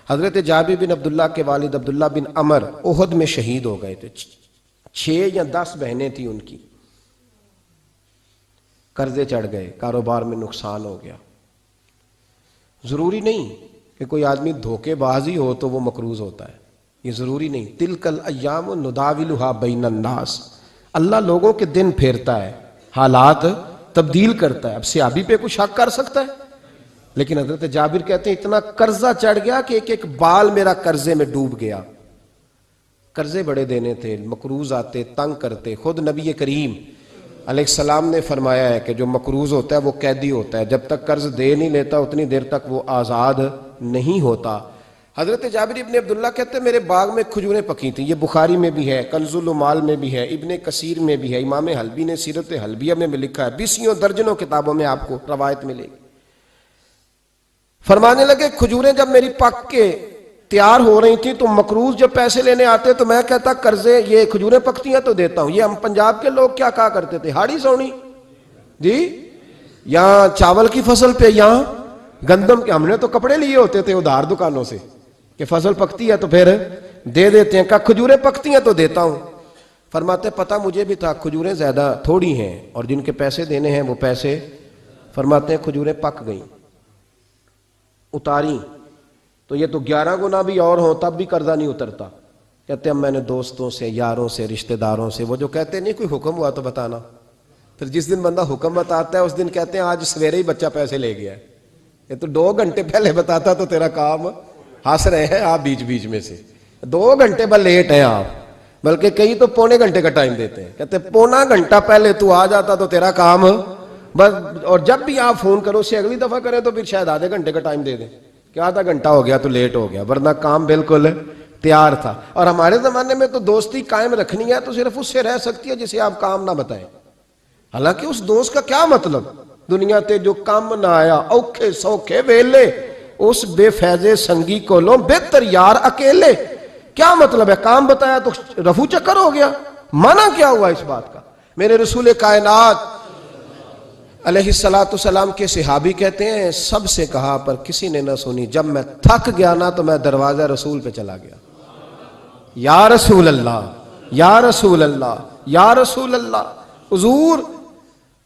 حضرت جابر بن عبداللہ کے والد عبداللہ بن عمر احد میں شہید ہو گئے تھے. 6 یا 10 بہنیں تھیں ان کی. قرضے چڑھ گئے, کاروبار میں نقصان ہو گیا. ضروری نہیں کہ کوئی آدمی دھوکے بازی ہو تو وہ مقروض ہوتا ہے, یہ ضروری نہیں. تلک الایام نداولھا بین الناس, اللہ لوگوں کے دن پھیرتا ہے, حالات تبدیل کرتا ہے. اب صحابی پہ کچھ حق کر سکتا ہے؟ لیکن حضرت جابر کہتے ہیں اتنا قرضہ چڑھ گیا کہ ایک ایک بال میرا قرضے میں ڈوب گیا. قرضے بڑے دینے تھے, مقروض آتے, تنگ کرتے. خود نبی کریم علیہ السلام نے فرمایا ہے کہ جو مقروض ہوتا ہے وہ قیدی ہوتا ہے, جب تک قرض دے نہیں لیتا اتنی دیر تک وہ آزاد نہیں ہوتا. حضرت جابر ابن عبداللہ کہتے ہیں میرے باغ میں کھجوریں پکی تھیں. یہ بخاری میں بھی ہے, کنز المال میں بھی ہے, ابن کثیر میں بھی ہے, امام حلبی نے سیرت حلبیہ میں بھی لکھا ہے, 20 درجنوں کتابوں میں آپ کو روایت ملے گی. فرمانے لگے کھجوریں جب میری پک کے تیار ہو رہی تھیں تو مقروض جب پیسے لینے آتے تو میں کہتا قرضے یہ کھجوریں پکتی ہیں تو دیتا ہوں. یہ ہم پنجاب کے لوگ کیا کہا کرتے تھے, ہاڑی سونی جی, یہاں چاول کی فصل پہ, یہاں گندم کے. ہم نے تو کپڑے لیے ہوتے تھے ادھار دکانوں سے کہ فصل پکتی ہے تو پھر دے دیتے ہیں, کہ کھجوریں پکتی ہیں تو دیتا ہوں. فرماتے پتہ مجھے بھی تھا کھجوریں زیادہ تھوڑی ہیں اور جن کے پیسے دینے ہیں وہ پیسے. فرماتے ہیں کھجوریں پک گئیں, اتاری تو یہ تو 11 گنا بھی اور ہوں تب بھی قرضہ نہیں اترتا. کہتے ہیں میں نے دوستوں سے, یاروں سے, رشتہ داروں سے, وہ جو کہتے ہیں نہیں کوئی حکم ہوا تو بتانا, پھر جس دن بندہ حکم بتاتا ہے اس دن کہتے ہیں آج سویرے ہی بچہ پیسے لے گیا ہے, یہ تو 2 گھنٹے پہلے بتاتا تو تیرا کام. ہنس رہے ہیں آپ بیچ بیچ میں سے, 2 گھنٹے بس لیٹ ہیں آپ, بلکہ کئی تو پونے گھنٹے کا ٹائم دیتے ہیں. کہتے ہیں پونا گھنٹہ پہلے تو آ جاتا تو تیرا کام بس. اور جب بھی آپ فون کرو سے اگلی دفعہ کریں تو پھر شاید آدھے گھنٹے کا ٹائم دے دیں کہ آدھا گھنٹہ ہو گیا تو لیٹ ہو گیا, ورنہ کام بالکل تیار تھا. اور ہمارے زمانے میں تو دوستی قائم رکھنی ہے تو صرف اس سے رہ سکتی ہے جسے آپ کام نہ بتائیں. حالانکہ اس دوست کا کیا مطلب, دنیا تے جو کام نہ آیا اوکھے سوکھے ویلے, اس بے فیضے سنگی کو لو بہتر یار اکیلے. کیا مطلب ہے, کام بتایا تو رفو چکر ہو گیا, مانا کیا ہوا اس بات کا. میرے رسول کائنات علیہ السلام کے صحابی کہتے ہیں سب سے کہا پر کسی نے نہ سنی, جب میں تھک گیا نا تو میں دروازہ رسول پہ چلا گیا, یا رسول اللہ, یا رسول اللہ, یا رسول اللہ. حضور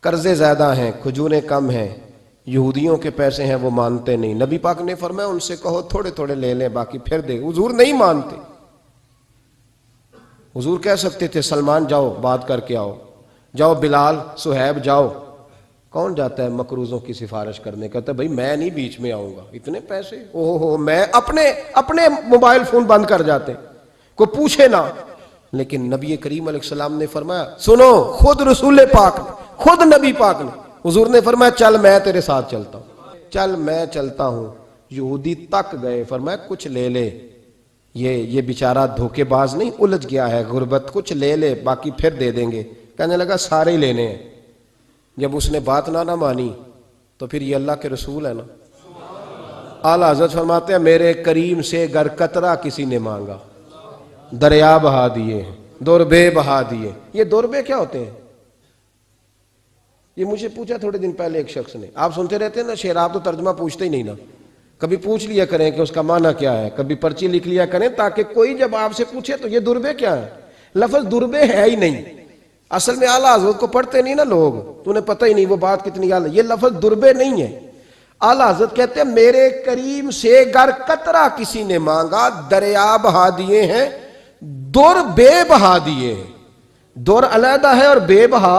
قرضے زیادہ ہیں, کھجوریں کم ہیں, یہودیوں کے پیسے ہیں وہ مانتے نہیں. نبی پاک نے فرمایا ان سے کہو تھوڑے تھوڑے لے لیں باقی پھر دے. حضور نہیں مانتے. حضور کہہ سکتے تھے سلمان جاؤ بات کر کے آؤ, جاؤ بلال صہیب جاؤ. کون جاتا ہے مقروضوں کی سفارش کرنے, کہتا ہے بھائی میں نہیں بیچ میں آؤں گا, اتنے پیسے اوہ میں اپنے موبائل فون بند کر جاتے, کوئی پوچھے نہ. لیکن نبی کریم علیہ السلام نے فرمایا سنو, خود رسول پاک نے, خود نبی پاک نے, حضور نے فرمایا چل میں تیرے ساتھ چلتا ہوں, چل میں چلتا ہوں. یہودی تک گئے, فرمایا کچھ لے لے, یہ بیچارہ دھوکے باز نہیں الجھ گیا ہے, غربت, کچھ لے لے باقی پھر دے دیں گے. کہنے لگا سارے ہی لینے ہیں. جب اس نے بات نہ مانی تو پھر یہ اللہ کے رسول ہے نا. اعلیٰ حضرت فرماتے ہیں میرے کریم سے گر قطرہ کسی نے مانگا دریا بہا دیے, دوربے بہا دیے. یہ دوربے کیا ہوتے ہیں, یہ مجھے پوچھا تھوڑے دن پہلے ایک شخص نے. آپ سنتے رہتے ہیں نا شعر, آپ تو ترجمہ پوچھتے ہی نہیں نا, کبھی پوچھ لیا کریں کہ اس کا معنی کیا ہے, کبھی پرچی لکھ لیا کریں تاکہ کوئی جب آپ سے پوچھے تو یہ دوربے کیا ہے. لفظ دوربے ہے ہی نہیں, اصل میں اعلیٰ حضرت کو پڑھتے نہیں نا لوگ, تو انہیں پتہ ہی نہیں وہ بات کتنی اعلیٰ. یہ لفظ دوربے نہیں ہے. اعلیٰ حضرت کہتے ہیں میرے کریم سے گر قطرہ کسی نے مانگا دریا بہا دیے ہیں, دور بے بہا دیے ہیں. دور علیحدہ ہے اور بے بہا,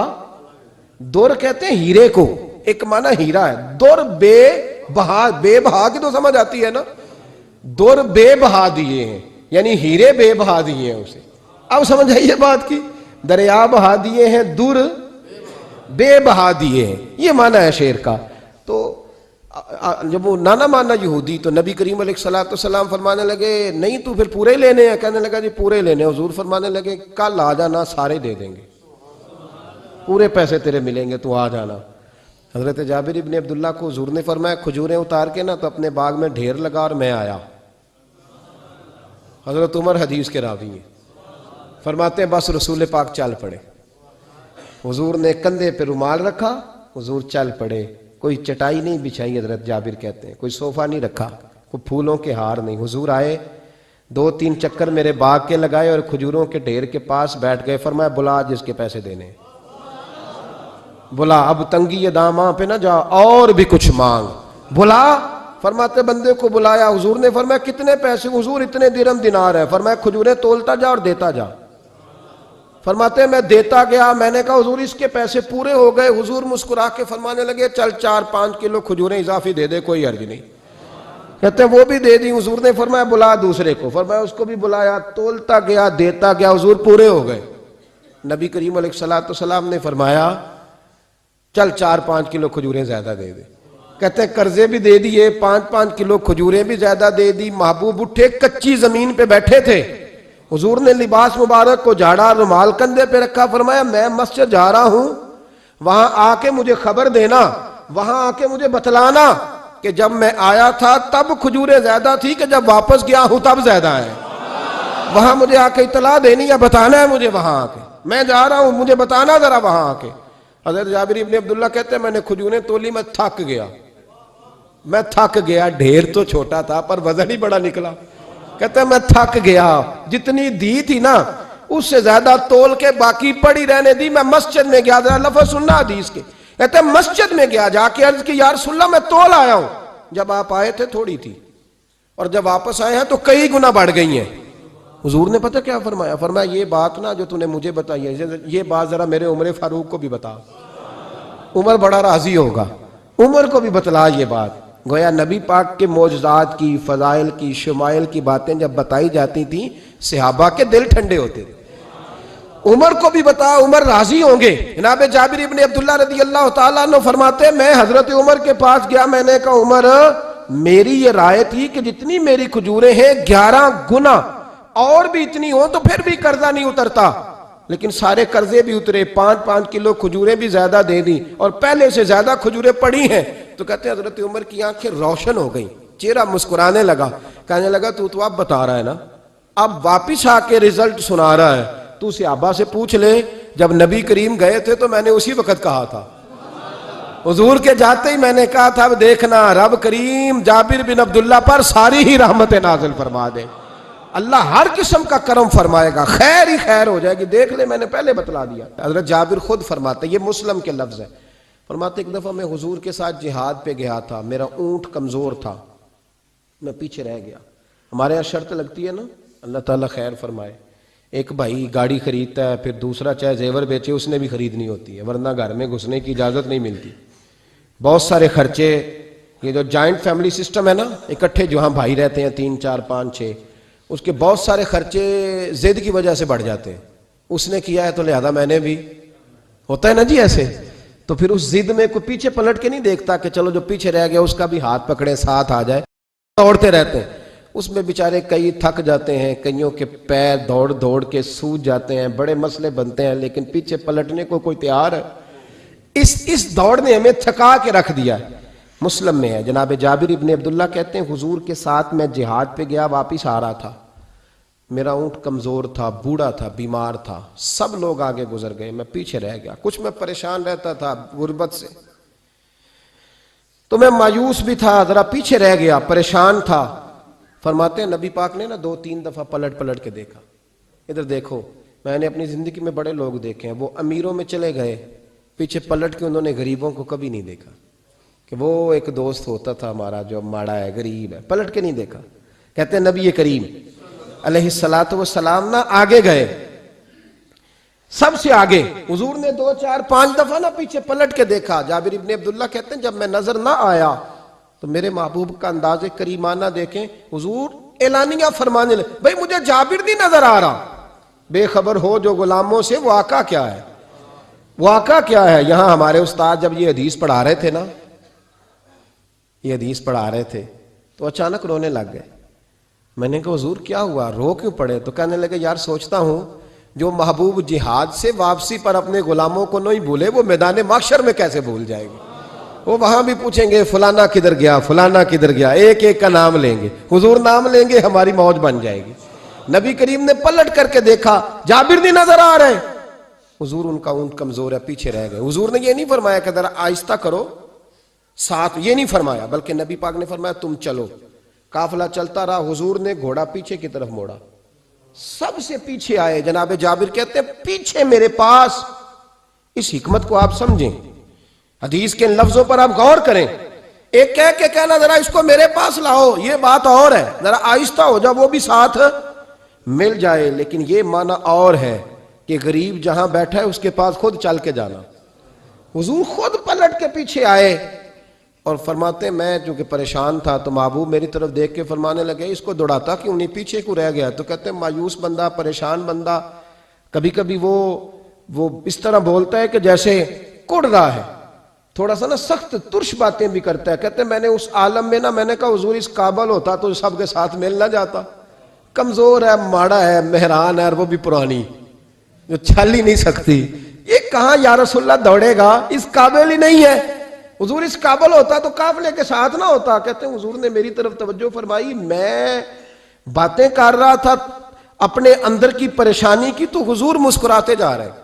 دور کہتے ہیں ہیرے کو, ایک معنی ہیرا ہے, دور بے بہا, بے بہا کی تو سمجھ آتی ہے نا, دور بے بہا دیے ہیں یعنی ہیرے بے بہا دیے ہیں اسے. اب سمجھ آئیے بات کی, دریا بہا دیے ہیں, دور بے بہا دیے ہیں, یہ معنی ہے شعر کا. تو جب وہ نانا مانا یہودی تو نبی کریم علیہ السلام فرمانے لگے نہیں تو پھر پورے لینے ہیں, کہنے لگا جی پورے لینے. حضور فرمانے لگے کل آ جانا سارے دے دیں گے, پورے پیسے تیرے ملیں گے, تو آ جانا. حضرت جابر ابن عبداللہ کو حضور نے فرمایا کھجوریں اتار کے نا تو اپنے باغ میں ڈھیر لگا اور میں آیا. حضرت عمر حدیث کے راوی ہیں, فرماتے ہیں بس رسول پاک چل پڑے. حضور نے کندھے پہ رومال رکھا, حضور چل پڑے. کوئی چٹائی نہیں بچھائی, حضرت جابر کہتے ہیں کوئی صوفہ نہیں رکھا, کوئی پھولوں کے ہار نہیں. حضور آئے, 2-3 چکر میرے باغ کے لگائے اور کھجوروں کے ڈھیر کے پاس بیٹھ گئے. فرمایا بلا جس کے پیسے دینے, بلا, اب تنگی داماں پہ نہ جا, اور بھی کچھ مانگ, بلا. فرماتے بندے کو بلایا. حضور نے فرمایا کتنے پیسے؟ حضور اتنے درہم دینار ہے. فرمایا کھجوریں تولتا جا اور دیتا جا. فرماتے میں دیتا گیا. میں نے کہا حضور اس کے پیسے پورے ہو گئے. حضور مسکرا کے فرمانے لگے چل 4-5 کلو کھجوریں اضافی دے دے, کوئی حرج نہیں. کہتے ہیں وہ بھی دے دی. حضور نے فرمایا بلا دوسرے کو. فرمایا اس کو بھی بلایا, تولتا گیا, دیتا گیا. حضور پورے ہو گئے. نبی کریم علیہ الصلوۃ والسلام نے فرمایا چل 4-5 کلو کھجوریں زیادہ دے دے. کہتے ہیں قرضے بھی دے دیے, 5-5 کلو کھجوریں بھی زیادہ دے دی. محبوب اٹھے, کچی زمین پہ بیٹھے تھے. حضور نے لباس مبارک کو جھاڑا, رومال کندھے پہ رکھا. فرمایا میں مسجد جا رہا ہوں, وہاں آ کے مجھے خبر دینا, وہاں آ کے مجھے بتلانا کہ جب میں آیا تھا تب کھجوریں زیادہ تھی کہ جب واپس گیا ہوں تب زیادہ ہے. وہاں مجھے آ کے اطلاع دینی یا بتانا ہے مجھے. وہاں آ کے میں جا رہا ہوں, مجھے بتانا ذرا وہاں آ کے. حضرت جابر ابن عبداللہ کہتے ہیں میں نے کھجوریں تولی, میں تھک گیا. میں تھک گیا, ڈھیر تو چھوٹا تھا پر وزن ہی بڑا نکلا. کہتے ہیں میں تھک گیا, جتنی دی تھی نا اس سے زیادہ تول کے باقی پڑی رہنے دی. میں مسجد میں گیا, ذرا لفظ سننا حدیث کے. کہتے ہیں مسجد میں گیا, جا کے عرض کی یا رسول اللہ میں تول آیا ہوں. جب آپ آئے تھے تھوڑی تھی, اور جب واپس آئے ہیں تو کئی گنا بڑھ گئی ہیں. حضور نے پتہ کیا فرمایا؟ فرمایا یہ بات نا جو تو نے مجھے بتائی ہے, یہ بات ذرا میرے عمر فاروق کو بھی بتا. عمر بڑا راضی ہوگا. عمر کو بھی بتلا یہ بات. گویا نبی پاک کے معجزات کی, فضائل کی, شمائل کی باتیں جب بتائی جاتی تھیں صحابہ کے دل ٹھنڈے ہوتے تھے. عمر کو بھی بتا, عمر راضی ہوں گے. جناب جابر ابن عبداللہ رضی اللہ تعالیٰ عنہ فرماتے میں حضرت عمر کے پاس گیا. میں نے کہا عمر میری یہ رائے تھی کہ جتنی میری کھجوریں ہیں 11 گنا اور بھی اتنی ہوں تو پھر بھی قرضہ نہیں اترتا, لیکن سارے قرضے بھی اترے. 5-5 کلو کھجوریں بھی زیادہ دے دی اور پہلے سے زیادہ کھجوریں پڑی ہیں. تو کہتے ہیں حضرت عمر کی آنکھیں روشن ہو گئیں, چہرہ مسکرانے لگا. کہنے لگا تو اب بتا رہا ہے نا, اب واپس آ کے رزلٹ سنا رہا ہے. تو صحابہ سے پوچھ لے, جب نبی کریم گئے تھے تو میں نے اسی وقت کہا تھا. حضور کے جاتے ہی میں نے کہا تھا اب دیکھنا رب کریم جابر بن عبداللہ پر ساری ہی رحمت نازل فرما دے. اللہ ہر قسم کا کرم فرمائے گا, خیر ہی خیر ہو جائے گی. دیکھ لے میں نے پہلے بتلا دیا. حضرت جابر خود فرماتے, یہ مسلم کے لفظ ہے, فرماتے ایک دفعہ میں حضور کے ساتھ جہاد پہ گیا تھا. میرا اونٹ کمزور تھا, میں پیچھے رہ گیا. ہمارے یہاں شرط لگتی ہے نا, اللہ تعالیٰ خیر فرمائے, ایک بھائی گاڑی خریدتا ہے پھر دوسرا چاہے زیور بیچے اس نے بھی خریدنی ہوتی ہے, ورنہ گھر میں گھسنے کی اجازت نہیں ملتی. بہت سارے خرچے, یہ جو جوائنٹ فیملی سسٹم ہے نا, اکٹھے جہاں بھائی رہتے ہیں 3, 4, 5, 6, اس کے بہت سارے خرچے ضد کی وجہ سے بڑھ جاتے ہیں. اس نے کیا ہے تو لہذا میں نے بھی, ہوتا ہے نا جی ایسے. تو پھر اس ضد میں کوئی پیچھے پلٹ کے نہیں دیکھتا کہ چلو جو پیچھے رہ گیا اس کا بھی ہاتھ پکڑے ساتھ آ جائے, دوڑتے رہتے ہیں. اس میں بیچارے کئی تھک جاتے ہیں, کئیوں کے پیر دوڑ دوڑ کے سوج جاتے ہیں, بڑے مسئلے بنتے ہیں, لیکن پیچھے پلٹنے کو کوئی تیار ہے؟ اس دوڑ نے ہمیں تھکا کے رکھ دیا. مسلم میں ہے, جناب جابر ابن عبداللہ کہتے ہیں حضور کے ساتھ میں جہاد پہ گیا, واپس آ رہا تھا. میرا اونٹ کمزور تھا, بوڑھا تھا, بیمار تھا. سب لوگ آگے گزر گئے, میں پیچھے رہ گیا. کچھ میں پریشان رہتا تھا غربت سے, تو میں مایوس بھی تھا, ذرا پیچھے رہ گیا, پریشان تھا. فرماتے ہیں نبی پاک نے نا 2-3 دفعہ پلٹ کے دیکھا. ادھر دیکھو, میں نے اپنی زندگی میں بڑے لوگ دیکھے ہیں, وہ امیروں میں چلے گئے, پیچھے پلٹ کے انہوں نے غریبوں کو کبھی نہیں دیکھا. کہ وہ ایک دوست ہوتا تھا ہمارا جو ماڑا ہے, غریب ہے, پلٹ کے نہیں دیکھا. کہتے ہیں نبی کریم علیہ الصلوۃ والسلام نا آگے گئے, سب سے آگے. حضور نے 2, 4, 5 دفعہ نا پیچھے پلٹ کے دیکھا. جابر ابن عبداللہ کہتے ہیں جب میں نظر نہ آیا تو میرے محبوب کا انداز کریمانہ دیکھیں, حضور اعلانیہ فرمانے لگے, بھئی مجھے جابر نہیں نظر آ رہا, بے خبر ہو جو غلاموں سے, واقعہ کیا ہے, واقعہ کیا ہے. یہاں ہمارے استاد جب یہ حدیث پڑھا رہے تھے نا, یہ حدیث پڑھا رہے تھے تو اچانک رونے لگ گئے. میں نے کہا حضور کیا ہوا, رو کیوں پڑے؟ تو کہنے لگے یار سوچتا ہوں جو محبوب جہاد سے واپسی پر اپنے غلاموں کو نہیں بھولے وہ میدان محشر میں کیسے بھول جائے گی. وہ وہاں بھی پوچھیں گے فلانا کدھر گیا, فلانا کدھر گیا, ایک ایک کا نام لیں گے. حضور نام لیں گے, ہماری موج بن جائے گی. نبی کریم نے پلٹ کر کے دیکھا, جابر نہیں نظر آ رہے. حضور ان کا اونٹ کمزور ہے, پیچھے رہ گئے. حضور نے یہ نہیں فرمایا کہ ذرا آہستہ کرو ساتھ, یہ نہیں فرمایا, بلکہ نبی پاک نے فرمایا تم چلو. قافلہ چلتا رہا، حضور نے گھوڑا پیچھے کی طرف موڑا، سب سے پیچھے آئے. جناب جابر کہتے ہیں پیچھے میرے پاس. اس حکمت کو آپ سمجھیں، حدیث کے ان لفظوں پر آپ غور کریں. ایک کہہ کے کہنا ذرا اس کو میرے پاس لاؤ، یہ بات اور ہے، ذرا آہستہ ہو جا، وہ بھی ساتھ مل جائے. لیکن یہ معنی اور ہے کہ غریب جہاں بیٹھا ہے اس کے پاس خود چل کے جانا. حضور خود پلٹ کے پیچھے آئے اور فرماتے ہیں میں چونکہ پریشان تھا تو محبوب میری طرف دیکھ کے فرمانے لگے اس کو دوڑاتا کیوں نہیں، پیچھے کو رہ گیا. تو کہتے ہیں مایوس بندہ، پریشان بندہ کبھی کبھی وہ اس طرح بولتا ہے کہ جیسے کڑ رہا ہے، تھوڑا سا نا سخت ترش باتیں بھی کرتا ہے. کہتے ہیں میں نے اس عالم میں نا، میں نے کہا حضور اس قابل ہوتا تو سب کے ساتھ مل نہ جاتا، کمزور ہے، ماڑا ہے، مہران ہے، اور وہ بھی پرانی جو چھل ہی نہیں سکتی. یہ کہاں یا رسول اللہ دوڑے گا، اس قابل ہی نہیں ہے. حضور اس قابل ہوتا تو قافلے کے ساتھ نہ ہوتا. کہتے ہیں حضور نے میری طرف توجہ فرمائی، میں باتیں کر رہا تھا اپنے اندر کی پریشانی کی، تو حضور مسکراتے جا رہے ہیں.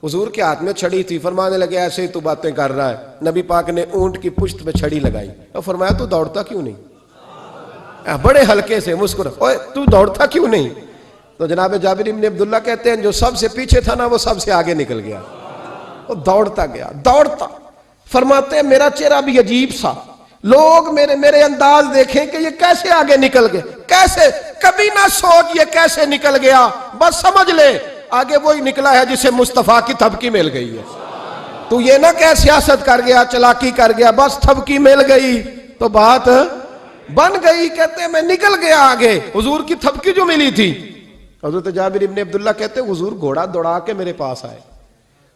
حضور کے ہاتھ میں چھڑی تھی، فرمانے لگے ایسے ہی تو باتیں کر رہا ہے. نبی پاک نے اونٹ کی پشت پہ چھڑی لگائی اور فرمایا تو دوڑتا کیوں نہیں، بڑے ہلکے سے مسکرا، اوے تو دوڑتا کیوں نہیں. تو جناب جابر ابن عبداللہ کہتے ہیں جو سب سے پیچھے تھا نا وہ سب سے آگے نکل گیا، وہ دوڑتا گیا دوڑتا. فرماتے ہیں میرا چہرہ بھی عجیب سا، لوگ میرے انداز دیکھیں کہ یہ کیسے آگے نکل گئے، کیسے، کبھی نہ سوچ یہ کیسے نکل گیا، بس سمجھ لے آگے وہی نکلا ہے جسے مصطفیٰ کی تھپکی مل گئی ہے. تو یہ نہ کہ سیاست کر گیا، چلاکی کر گیا، بس تھپکی مل گئی تو بات بن گئی. کہتے ہیں میں نکل گیا آگے، حضور کی تھپکی جو ملی تھی. حضرت جابر ابن عبداللہ کہتے ہیں حضور گھوڑا دوڑا کے میرے پاس آئے،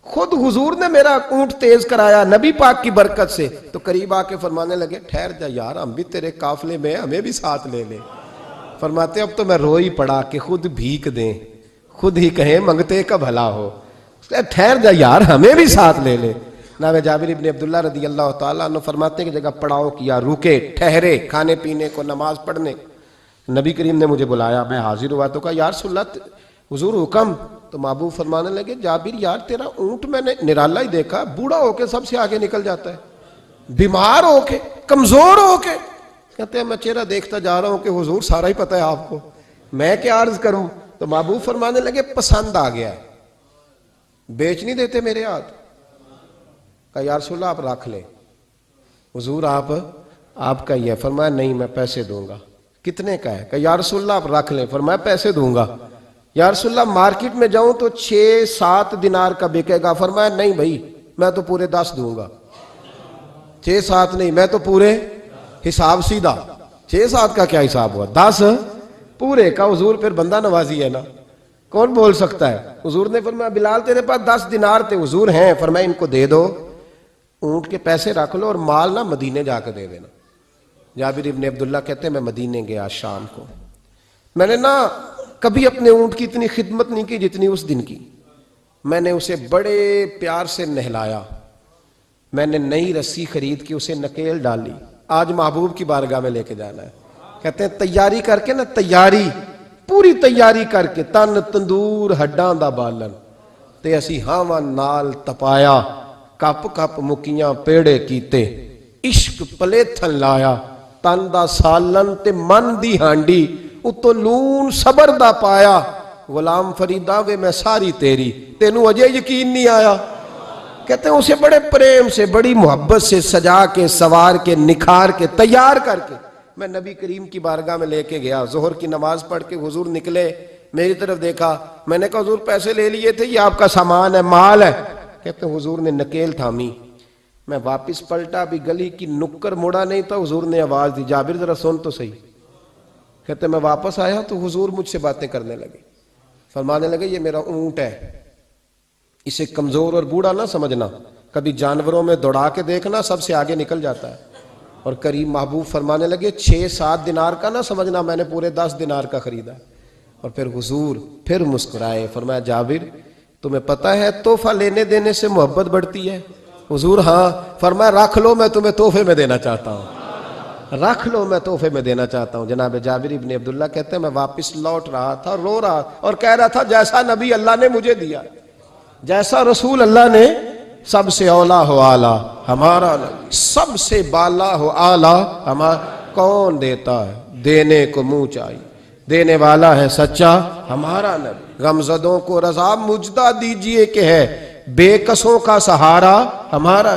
خود حضور نے میرا اونٹ تیز کرایا نبی پاک کی برکت سے. تو قریب آ کے فرمانے لگے ٹھہر جا یار، ہم بھی تیرے قافلے میں، ہمیں بھی ساتھ لے لے. فرماتے اب تو میں رو ہی پڑا کہ خود بھیک دیں، خود ہی کہیں منگتے کا بھلا ہو، ٹھہر جا یار ہمیں بھی ساتھ لے لے. جناب جابر ابن عبداللہ رضی اللہ تعالیٰ عنہ فرماتے ہیں کہ جگہ پڑاؤ کیا، رکے، ٹھہرے کھانے پینے کو، نماز پڑھنے. نبی کریم نے مجھے بلایا، میں حاضر ہوا تو کہا یا رسول اللہ حضور حکم. تو محبوب فرمانے لگے جابر یار تیرا اونٹ میں نے نرالا ہی دیکھا، بوڑھا ہو کے سب سے آگے نکل جاتا ہے، بیمار ہو کے، کمزور ہو کے. کہتے ہیں میں چہرہ دیکھتا جا رہا ہوں کہ حضور سارا ہی پتہ ہے آپ کو، میں کیا عرض کروں. تو محبوب فرمانے لگے پسند آ گیا، بیچ نہیں دیتے میرے ہاتھ. کہا یا رسول اللہ آپ رکھ لیں. حضور آپ کا ہی ہے. فرمایا نہیں میں پیسے دوں گا. کتنے کا ہے؟ کہا یا رسول اللہ آپ رکھ لیں. فرمایا پیسے دوں گا. یا رسول اللہ مارکیٹ میں جاؤں تو 6-7 دینار کا بکے گا. فرمایا نہیں بھائی میں تو پورے 10 دوں گا. 6-7 نہیں، میں تو پورے، حساب سیدھا، 6-7 کا کیا حساب ہوا، 10 پورے کا. حضور پھر بندہ نوازی ہے نا، کون بول سکتا ہے. حضور نے فرمایا بلال تیرے پاس 10 دینار تھے. حضور ہیں. فرمایا ان کو دے دو، اونٹ کے پیسے رکھ لو اور مال نہ مدینے جا کے دے دینا. جابر ابن عبداللہ کہتے ہیں میں مدینے گیا شام کو، میں نے نا کبھی اپنے اونٹ کی اتنی خدمت نہیں کی جتنی اس دن کی. میں نے اسے بڑے پیار سے نہلایا، میں نے نئی رسی خرید کے اسے نکیل ڈالی. آج محبوب کی بارگاہ میں لے کے جانا ہے. کہتے ہیں تیاری کر کے نا، تیاری پوری تیاری کر کے، تن تندور ہڈاں دا بالن تے اسی ہاواں نال تپایا، کپ کپ مکیاں پیڑے کیتے، عشق پلیتھن لایا، تن دا سالن تے من دی ہانڈی، اتو لون صبر دا پایا. غلام فریدا وے میں ساری تیری، تینوں اجے یقین نہیں آیا. کہتے ہیں اسے بڑے پریم سے، بڑی محبت سے سجا کے، سوار کے، نکھار کے، تیار کر کے میں نبی کریم کی بارگاہ میں لے کے گیا. ظہر کی نماز پڑھ کے حضور نکلے، میری طرف دیکھا. میں نے کہا حضور پیسے لے لیے تھے، یہ آپ کا سامان ہے، مال ہے. کہتے ہیں حضور نے نکیل تھامی. میں واپس پلٹا، بھی گلی کی نکر مڑا نہیں تھا، حضور نے آواز دی جابر ذرا سن تو صحیح. کہتے ہیں میں واپس آیا تو حضور مجھ سے باتیں کرنے لگے. فرمانے لگے یہ میرا اونٹ ہے، اسے کمزور اور بوڑھا نہ سمجھنا، کبھی جانوروں میں دوڑا کے دیکھنا سب سے آگے نکل جاتا ہے. اور قریب محبوب فرمانے لگے 6-7 دینار کا نہ سمجھنا، میں نے پورے 10 دینار کا خریدا. اور پھر حضور پھر مسکرائے. فرمایا جابر تمہیں پتہ ہے تحفہ لینے دینے سے محبت بڑھتی ہے؟ حضور ہاں. فرمایا رکھ لو، میں تمہیں تحفے میں دینا چاہتا ہوں، رکھ لو میں تحفے میں دینا چاہتا ہوں. جناب جابر ابن عبداللہ کہتے ہیں میں واپس لوٹ رہا تھا، رو رہا اور کہہ رہا تھا جیسا نبی اللہ نے مجھے دیا، جیسا رسول اللہ نے، سب سے اولا ہو آلہ ہمارا نبی، سب سے بالا ہو آلہ ہمارا. کون دیتا ہے؟ دینے کو منہ چاہیے، دینے والا ہے سچا ہمارا نبی، غمزدوں کو رضا مجدہ دیجئے کہ ہے بے کسوں کا سہارا ہمارا۔